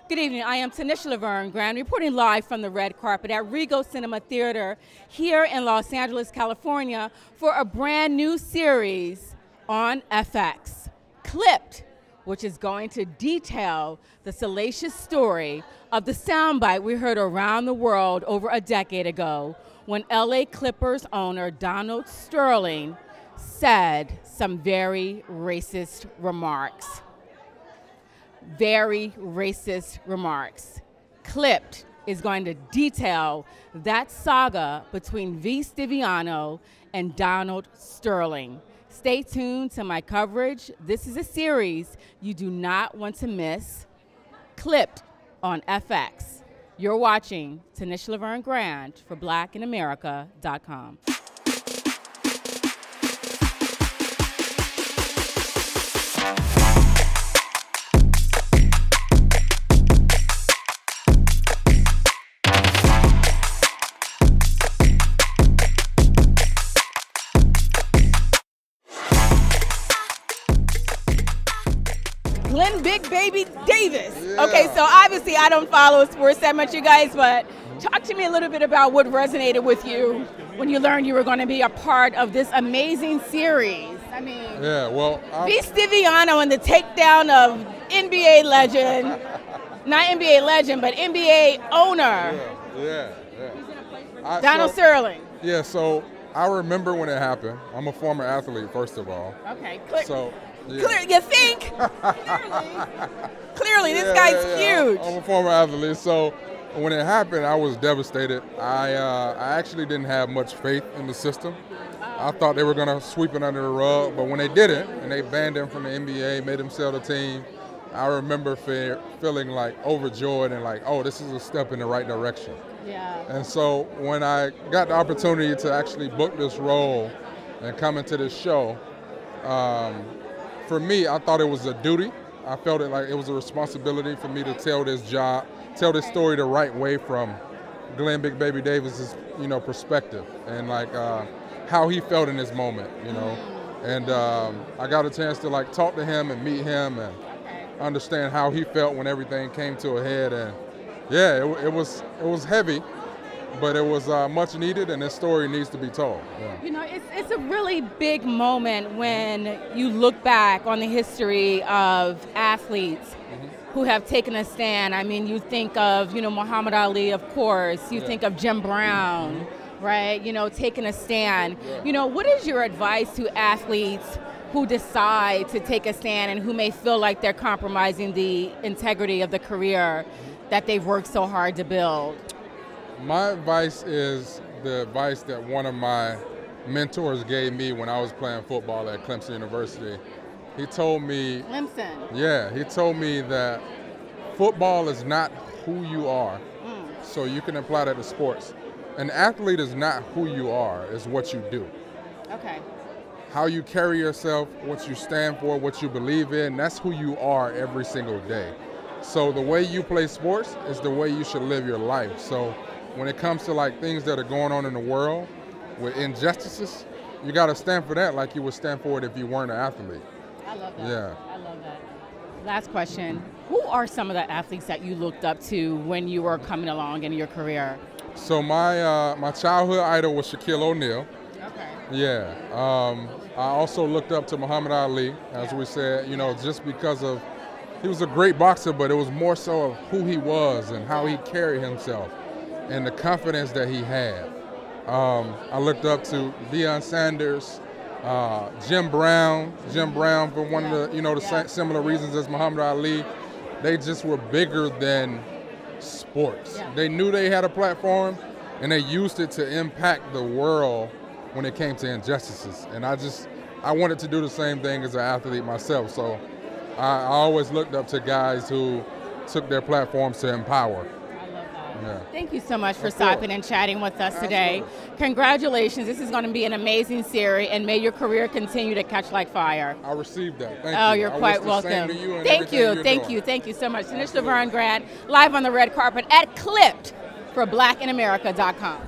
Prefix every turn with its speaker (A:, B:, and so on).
A: Good evening. I am Tanisha Laverne Grant, reporting live from the red carpet at Regal Cinema Theater here in Los Angeles, California, for a brand new series on FX, Clipped, which is going to detail the salacious story of the soundbite we heard around the world over a decade ago when LA Clippers owner Donald Sterling said some very racist remarks. Very racist remarks. Clipped is going to detail that saga between V. Stiviano and Donald Sterling. Stay tuned to my coverage. This is a series you do not want to miss. Clipped on FX. You're watching Tanisha Laverne Grant for BlackInAmerica.com. Glen Big Baby Davis.
B: Yeah.
A: Okay, so obviously I don't follow sports that much, you guys, but talk to me a little bit about what resonated with you when you learned you were going to be a part of this amazing series. I mean,
B: yeah, well,
A: V. Stiviano and the takedown of NBA legend, not NBA legend, but NBA owner, Donald Sterling.
B: Yeah, so I remember when it happened. I'm a former athlete, first of all.
A: Okay,
B: so. Yeah.
A: You think? Clearly, this guy's huge.
B: I'm a former athlete, so when it happened, I was devastated. I actually didn't have much faith in the system. I thought they were going to sweep it under the rug, but when they didn't, and they banned him from the NBA, made him sell the team, I remember feeling like overjoyed and like, oh, this is a step in the right direction.
A: Yeah.
B: And so when I got the opportunity to actually book this role and come into this show, for me, I thought it was a duty. I felt it like it was a responsibility for me to tell this story the right way from Glen Big Baby Davis's, perspective and like how he felt in this moment, And I got a chance to like talk to him and meet him and understand how he felt when everything came to a head. And yeah, it was heavy, but it was much needed, and this story needs to be told. Yeah.
A: It's a really big moment when you look back on the history of athletes who have taken a stand. I mean, you think of, Muhammad Ali, of course. You think of Jim Brown, right? Taking a stand.
B: Yeah.
A: What is your advice to athletes who decide to take a stand and who may feel like they're compromising the integrity of the career that they've worked so hard to build?
B: My advice is the advice that one of my mentors gave me when I was playing football at Clemson University. He told me, he told me that football is not who you are. So you can apply that to sports. An athlete is not who you are, it's what you do.
A: Okay.
B: How you carry yourself, what you stand for, what you believe in, that's who you are every single day. So the way you play sports is the way you should live your life. So when it comes to like things that are going on in the world with injustices, you got to stand for that like you would stand for it if you weren't an athlete.
A: I love that.
B: Yeah.
A: I love that. Last question. Who are some of the athletes that you looked up to when you were coming along in your career?
B: So my childhood idol was Shaquille O'Neal.
A: Okay.
B: Yeah. I also looked up to Muhammad Ali, as we said, just because of he was a great boxer, but it was more so of who he was and how he carried himself and the confidence that he had. I looked up to Deion Sanders, Jim Brown for one of the similar reasons as Muhammad Ali. They just were bigger than sports. Yeah. They knew they had a platform and they used it to impact the world when it came to injustices. And I wanted to do the same thing as an athlete myself. So I always looked up to guys who took their platforms to empower.
A: Yeah. Thank you so much for stopping and chatting with us today. Congratulations. This is going to be an amazing series, and may your career continue to catch like fire.
B: I received that. Thank you.
A: Oh, you're quite welcome. Thank you so much. Tanisha Laverne Grant, live on the red carpet at Clipped for BlackInAmerica.com.